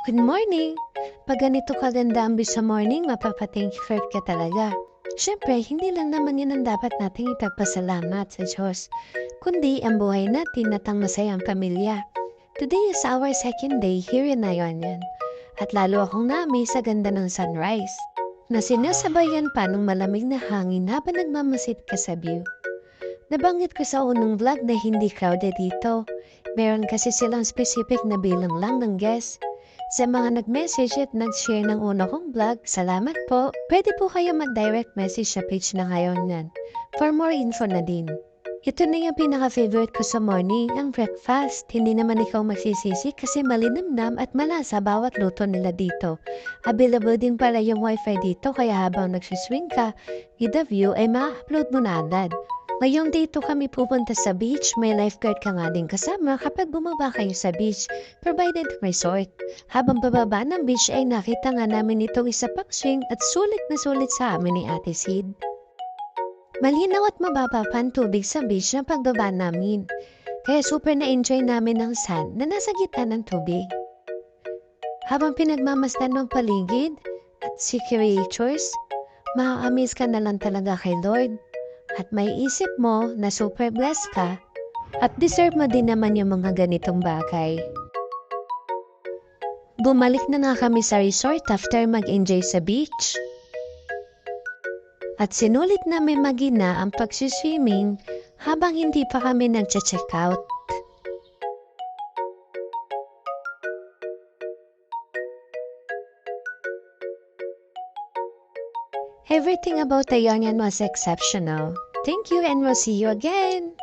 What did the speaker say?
Good morning! Pag ganito kaganda ang view sa morning, mapapa-thank you ka talaga. Siyempre, hindi lang naman yun ang dapat nating ipagpasalamat sa Diyos, kundi ang buhay natin at ang masayang pamilya. Today is our second day here in Ayonian, at lalo akong naami sa ganda ng sunrise, na sinasabayan pa ng malamig na hangin habang nagmamasid ka sa view. Nabanggit ko sa unang vlog na hindi crowded dito. Meron kasi silang specific na bilang lang ng guests. Sa mga nag-message at nag-share ng una kong vlog, salamat po. Pwede po kayo mag-direct message sa page na ngayon yan for more info na din. Ito na yung pinaka-favorite ko sa morning, ang breakfast. Hindi naman ikaw magsisisi kasi malinamnam at malasa bawat luto nila dito. Available din pala yung wifi dito kaya habang nagsiswing ka, with the view ay ma-upload mo na agad. Ngayong dito kami pupunta sa beach, may lifeguard ka nga din kasama kapag bumaba kayo sa beach, provided resort. Habang bababa ng beach ay nakita nga namin itong isa pang swing at sulit na sulit sa amin ni Ate Sid. Malinaw at mababa pa ang tubig sa beach na pagbaba namin, kaya super na-enjoy namin ang sand na nasa gitna ng tubig. Habang pinagmamasdan ng paligid at sea creatures, maa-amaze ka na lang talaga kay Lord. At may isip mo na super blessed ka at deserve mo din naman yung mga ganitong bagay. Bumalik na nga kami sa resort after mag-enjoy sa beach. At sinulit namin magina ang pagsiswimming habang hindi pa kami nag-check out. Everything about the Ayonian was exceptional. Thank you and we'll see you again!